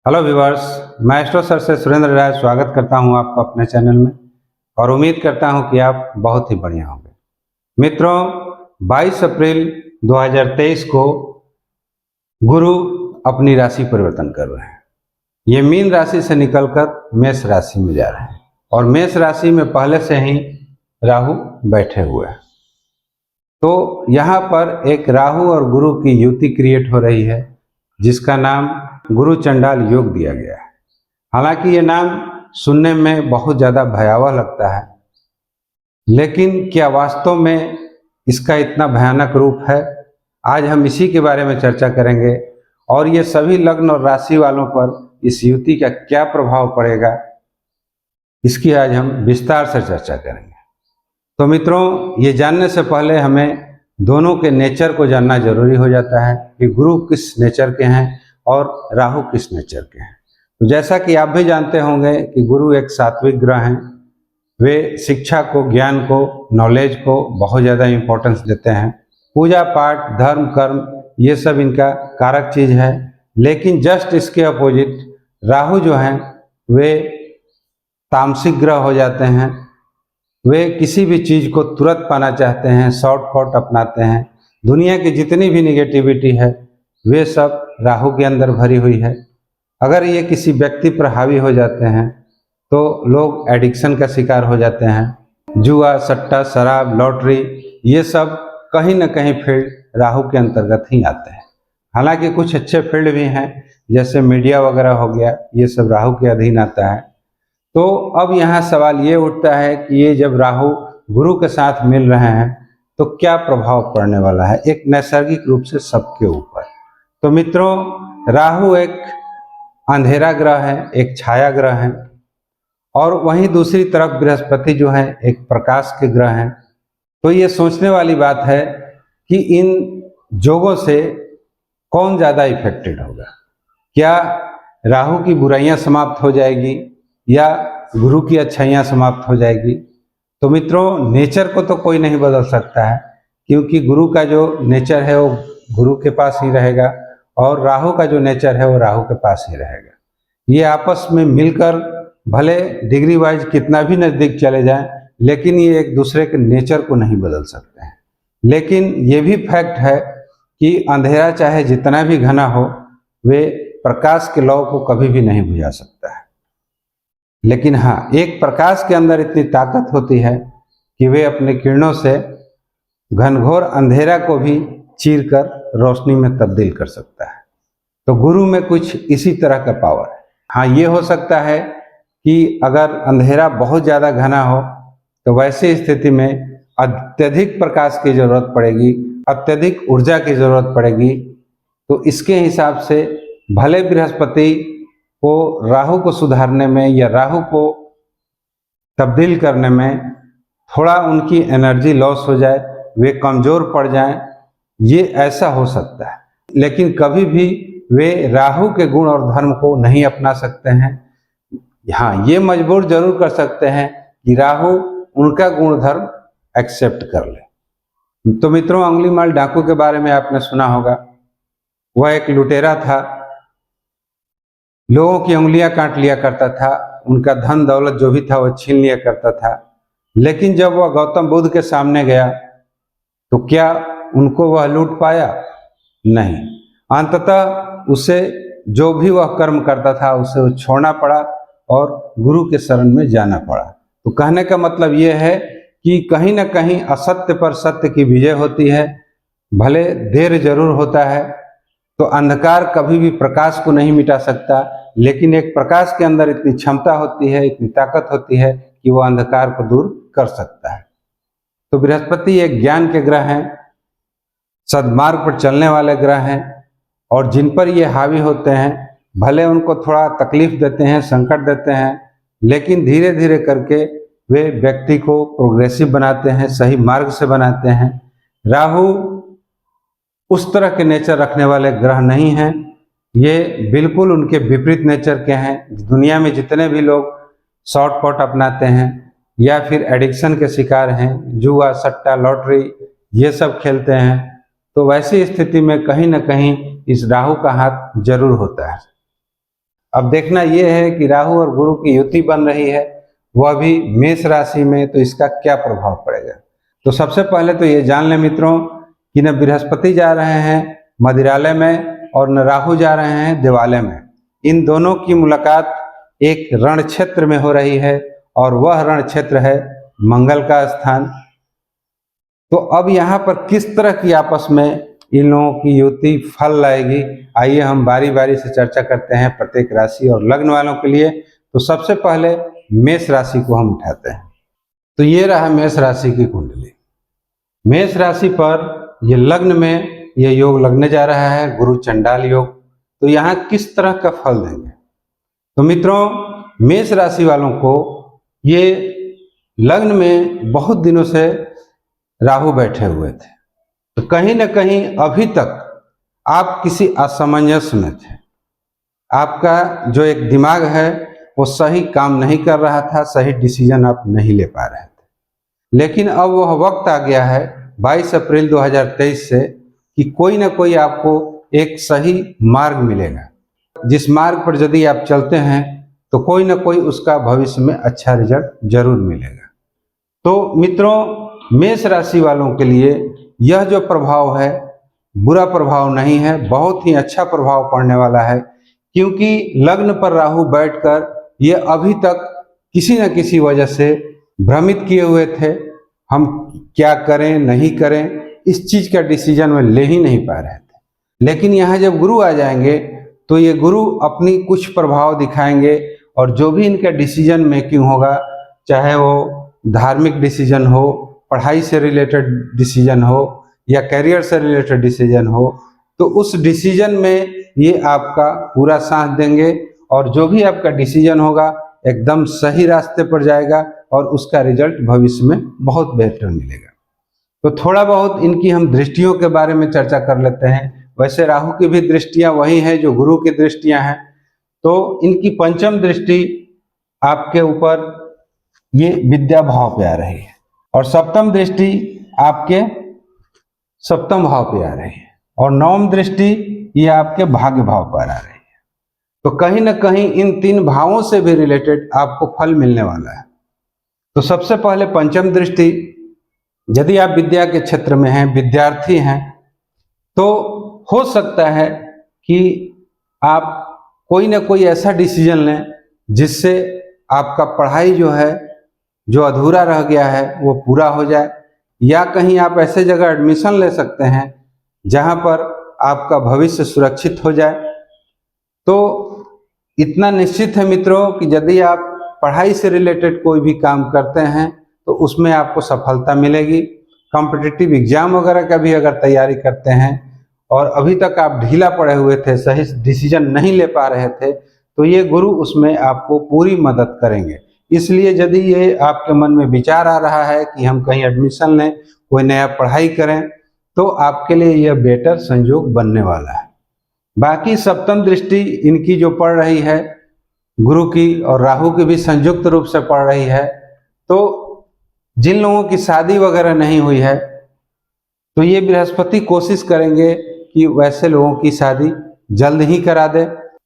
Hello viewers, मैं astro sir से सुरेंद्र राय स्वागत करता हूं आपको अपने चैनल में और उम्मीद करता हूं कि आप बहुत ही बढ़िया होंगे। मित्रों, 22 अप्रैल 2023 को गुरु अपनी राशि परिवर्तन कर रहे हैं। ये मीन राशि से निकलकर मेष राशि में जा रहे हैं और मेष राशि में पहले से ही राहु बैठे हुए हैं। तो यहाँ पर एक राहु और गुरु की युति क्रिएट हो रही है जिसका नाम गुरु चंडाल योग दिया गया है। हालांकि ये नाम सुनने में बहुत ज़्यादा भयावह लगता है, लेकिन क्या वास्तव में इसका इतना भयानक रूप है? आज हम इसी के बारे में चर्चा करेंगे और ये सभी लग्न और राशि वालों पर इस युति का क्या प्रभाव पड़ेगा, इसकी आज हम विस्तार से चर्चा करेंगे। तो मित्रों, ये जानने से पहले हमें दोनों के नेचर को जानना जरूरी हो जाता है कि गुरु किस नेचर के हैं और राहु किस नेचर के हैं। तो जैसा कि आप भी जानते होंगे कि गुरु एक सात्विक ग्रह हैं। वे शिक्षा को, ज्ञान को, नॉलेज को बहुत ज़्यादा इम्पोर्टेंस देते हैं। पूजा पाठ, धर्म, कर्म, ये सब इनका कारक चीज़ है। लेकिन जस्ट इसके अपोजिट राहु जो हैं वे तामसिक ग्रह हो जाते हैं। वे किसी भी चीज़ को तुरंत पाना चाहते हैं, शॉर्टकट अपनाते हैं। दुनिया की जितनी भी निगेटिविटी है वे सब राहु के अंदर भरी हुई है। अगर ये किसी व्यक्ति पर हावी हो जाते हैं तो लोग एडिक्शन का शिकार हो जाते हैं। जुआ, सट्टा, शराब, लॉटरी, ये सब कहीं ना कहीं फील्ड राहु के अंतर्गत ही आते हैं। हालांकि कुछ अच्छे फील्ड भी हैं, जैसे मीडिया वगैरह हो गया, ये सब राहु के अधीन आता है। तो अब यहाँ सवाल ये उठता है कि ये जब राहु गुरु के साथ मिल रहे हैं तो क्या प्रभाव पड़ने वाला है एक नैसर्गिक रूप से सबके ऊपर। तो मित्रों, राहु एक अंधेरा ग्रह है, एक छाया ग्रह है और वहीं दूसरी तरफ बृहस्पति जो है एक प्रकाश के ग्रह हैं। तो ये सोचने वाली बात है कि इन जोगों से कौन ज़्यादा इफेक्टेड होगा। क्या राहु की बुराइयां समाप्त हो जाएगी या गुरु की अच्छाइयाँ समाप्त हो जाएगी? तो मित्रों, नेचर को तो कोई नहीं बदल सकता है, क्योंकि गुरु का जो नेचर है वो गुरु के पास ही रहेगा और राहु का जो नेचर है वो राहु के पास ही रहेगा। ये आपस में मिलकर भले डिग्री वाइज कितना भी नज़दीक चले जाएं, लेकिन ये एक दूसरे के नेचर को नहीं बदल सकते हैं। लेकिन ये भी फैक्ट है कि अंधेरा चाहे जितना भी घना हो, वे प्रकाश के लौ को कभी भी नहीं बुझा सकता है। लेकिन हाँ, एक प्रकाश के अंदर इतनी ताकत होती है कि वे अपने किरणों से घनघोर अंधेरा को भी चीरकर रोशनी में तब्दील कर सकता है। तो गुरु में कुछ इसी तरह का पावर है। हाँ, ये हो सकता है कि अगर अंधेरा बहुत ज़्यादा घना हो तो वैसी स्थिति में अत्यधिक प्रकाश की जरूरत पड़ेगी, अत्यधिक ऊर्जा की जरूरत पड़ेगी। तो इसके हिसाब से भले बृहस्पति को राहु को सुधारने में या राहु को तब्दील करने में थोड़ा उनकी एनर्जी लॉस हो जाए, वे कमज़ोर पड़ जाएं, ये ऐसा हो सकता है। लेकिन कभी भी वे राहु के गुण और धर्म को नहीं अपना सकते हैं। हाँ, ये मजबूर जरूर कर सकते हैं कि राहु उनका गुण धर्म एक्सेप्ट कर ले। तो मित्रों, अंगुलीमाल डाकू के बारे में आपने सुना होगा। वह एक लुटेरा था, लोगों की उंगलियां काट लिया करता था, उनका धन दौलत जो भी था वह छीन लिया करता था। लेकिन जब वह गौतम बुद्ध के सामने गया तो क्या उनको वह लूट पाया? नहीं। अंततः उसे जो भी वह कर्म करता था उसे वो छोड़ना पड़ा और गुरु के शरण में जाना पड़ा। तो कहने का मतलब यह है कि कहीं ना कहीं असत्य पर सत्य की विजय होती है। भले देर जरूर होता है। तो अंधकार कभी भी प्रकाश को नहीं मिटा सकता, लेकिन एक प्रकाश के अंदर इतनी क्षमता होती है, इतनी ताकत होती है कि वो अंधकार को दूर कर सकता है। तो बृहस्पति एक ज्ञान के ग्रह हैं, सद्मार्ग पर चलने वाले ग्रह हैं और जिन पर ये हावी होते हैं भले उनको थोड़ा तकलीफ देते हैं, संकट देते हैं, लेकिन धीरे धीरे करके वे व्यक्ति को प्रोग्रेसिव बनाते हैं, सही मार्ग से बनाते हैं। राहु उस तरह के नेचर रखने वाले ग्रह नहीं हैं, ये बिल्कुल उनके विपरीत नेचर के हैं। दुनिया में जितने भी लोग शॉर्टकट अपनाते हैं या फिर एडिक्शन के शिकार हैं, जुआ, सट्टा, लॉटरी, ये सब खेलते हैं, तो वैसी स्थिति में कहीं ना कहीं इस राहु का हाथ जरूर होता है। अब देखना यह है कि राहु और गुरु की युति बन रही है, वह भी मेष राशि में, तो इसका क्या प्रभाव पड़ेगा। तो सबसे पहले तो ये जान लें मित्रों कि न बृहस्पति जा रहे हैं मदिरालय में और न राहु जा रहे हैं देवालय में। इन दोनों की मुलाकात एक रण क्षेत्र में हो रही है और वह रण क्षेत्र है मंगल का स्थान। तो अब यहाँ पर किस तरह की आपस में इन लोगों की युति फल लाएगी, आइए हम बारी बारी से चर्चा करते हैं प्रत्येक राशि और लग्न वालों के लिए। तो सबसे पहले मेष राशि को हम उठाते हैं। तो ये रहा मेष राशि की कुंडली। मेष राशि पर ये लग्न में ये योग लगने जा रहा है, गुरु चंडाल योग। तो यहाँ किस तरह का फल देंगे। तो मित्रों मेष राशि वालों को ये लग्न में बहुत दिनों से राहु बैठे हुए थे, तो कहीं ना कहीं अभी तक आप किसी असमंजस में थे। आपका जो एक दिमाग है वो सही काम नहीं कर रहा था, सही डिसीजन आप नहीं ले पा रहे थे। लेकिन अब वह वक्त आ गया है 22 अप्रैल 2023 से कि कोई ना कोई आपको एक सही मार्ग मिलेगा, जिस मार्ग पर यदि आप चलते हैं तो कोई ना कोई उसका भविष्य में अच्छा रिजल्ट जरूर मिलेगा। तो मित्रों मेष राशि वालों के लिए यह जो प्रभाव है बुरा प्रभाव नहीं है, बहुत ही अच्छा प्रभाव पड़ने वाला है। क्योंकि लग्न पर राहु बैठकर ये अभी तक किसी न किसी वजह से भ्रमित किए हुए थे, हम क्या करें नहीं करें, इस चीज का डिसीजन में ले ही नहीं पा रहे थे। लेकिन यहाँ जब गुरु आ जाएंगे तो ये गुरु अपनी कुछ प्रभाव दिखाएंगे और जो भी इनका डिसीजन मेकिंग होगा, चाहे वो धार्मिक डिसीजन हो, पढ़ाई से रिलेटेड डिसीजन हो या करियर से रिलेटेड डिसीजन हो, तो उस डिसीजन में ये आपका पूरा साथ देंगे और जो भी आपका डिसीजन होगा एकदम सही रास्ते पर जाएगा और उसका रिजल्ट भविष्य में बहुत बेहतर मिलेगा। तो थोड़ा बहुत इनकी हम दृष्टियों के बारे में चर्चा कर लेते हैं। वैसे राहु की भी दृष्टियां वही हैं जो गुरु की दृष्टियां हैं। तो इनकी पंचम दृष्टि आपके ऊपर ये विद्या भाव पे आ रही है और सप्तम दृष्टि आपके सप्तम भाव पे आ रही है और नवम दृष्टि ये आपके भाग्य भाव पर आ रही है। तो कहीं ना कहीं इन तीन भावों से भी रिलेटेड आपको फल मिलने वाला है। तो सबसे पहले पंचम दृष्टि, यदि आप विद्या के क्षेत्र में हैं, विद्यार्थी हैं, तो हो सकता है कि आप कोई ना कोई ऐसा डिसीजन लें जिससे आपका पढ़ाई जो है, जो अधूरा रह गया है वो पूरा हो जाए, या कहीं आप ऐसे जगह एडमिशन ले सकते हैं जहां पर आपका भविष्य सुरक्षित हो जाए। तो इतना निश्चित है मित्रों कि यदि आप पढ़ाई से रिलेटेड कोई भी काम करते हैं तो उसमें आपको सफलता मिलेगी। कॉम्पिटिटिव एग्जाम वगैरह का भी अगर तैयारी करते हैं और अभी तक आप ढीला पड़े हुए थे, सही डिसीजन नहीं ले पा रहे थे, तो ये गुरु उसमें आपको पूरी मदद करेंगे। इसलिए यदि ये आपके मन में विचार आ रहा है कि हम कहीं एडमिशन लें, कोई नया पढ़ाई करें, तो आपके लिए यह बेटर संयोग बनने वाला है। बाकी सप्तम दृष्टि इनकी जो पड़ रही है गुरु की और राहु की भी संयुक्त रूप से पड़ रही है। तो जिन लोगों की शादी वगैरह नहीं हुई है तो ये बृहस्पति कोशिश करेंगे कि वैसे लोगों की शादी जल्द ही करा दे।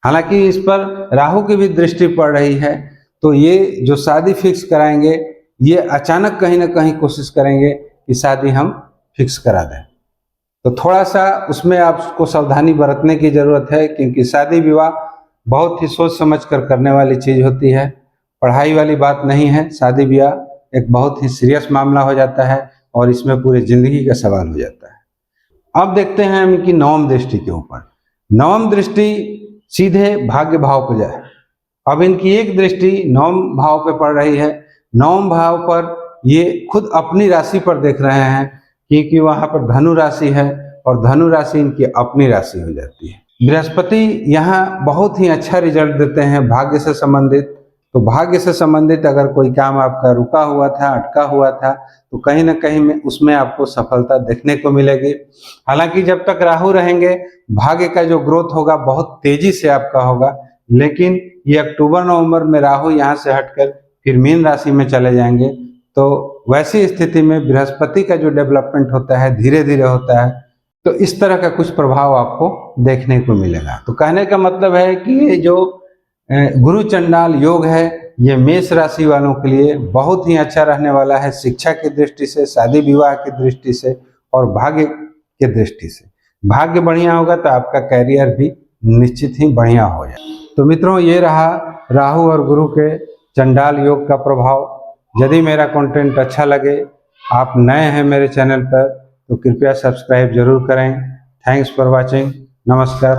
हालांकि इस पर राहु की भी दृष्टि पड़ रही है, तो ये जो शादी फिक्स कराएंगे ये अचानक कहीं ना कहीं कोशिश करेंगे कि शादी हम फिक्स करा दें। तो थोड़ा सा उसमें आपको सावधानी बरतने की ज़रूरत है, क्योंकि शादी विवाह बहुत ही सोच समझ कर करने वाली चीज़ होती है, पढ़ाई वाली बात नहीं है। शादी ब्याह एक बहुत ही सीरियस मामला हो जाता है और इसमें पूरी जिंदगी का सवाल हो जाता है। अब देखते हैं हम इनकी नवम दृष्टि के ऊपर। नवम दृष्टि सीधे भाग्य भाव पर जाए। अब इनकी एक दृष्टि नवम भाव पे पड़ रही है। नवम भाव पर ये खुद अपनी राशि पर देख रहे हैं, क्योंकि वहां पर धनु राशि है और धनु राशि इनकी अपनी राशि हो जाती है। बृहस्पति यहाँ बहुत ही अच्छा रिजल्ट देते हैं भाग्य से संबंधित। तो भाग्य से संबंधित अगर कोई काम आपका रुका हुआ था, अटका हुआ था, तो कहीं ना कहीं में उसमें आपको सफलता देखने को मिलेगी। हालांकि जब तक राहु रहेंगे भाग्य का जो ग्रोथ होगा बहुत तेजी से आपका होगा, लेकिन ये अक्टूबर नवंबर में राहु यहाँ से हटकर फिर मीन राशि में चले जाएंगे। तो वैसी स्थिति में बृहस्पति का जो डेवलपमेंट होता है धीरे धीरे होता है, तो इस तरह का कुछ प्रभाव आपको देखने को मिलेगा। तो कहने का मतलब है कि ये जो गुरु चंडाल योग है, ये मेष राशि वालों के लिए बहुत ही अच्छा रहने वाला है। शिक्षा की दृष्टि से, शादी विवाह की दृष्टि से और भाग्य की दृष्टि से। भाग्य बढ़िया होगा तो आपका कैरियर भी निश्चित ही बढ़िया हो जाए। तो मित्रों, ये रहा राहु और गुरु के चंडाल योग का प्रभाव। यदि मेरा कंटेंट अच्छा लगे, आप नए हैं मेरे चैनल पर, तो कृपया सब्सक्राइब जरूर करें। Thanks for watching. नमस्कार।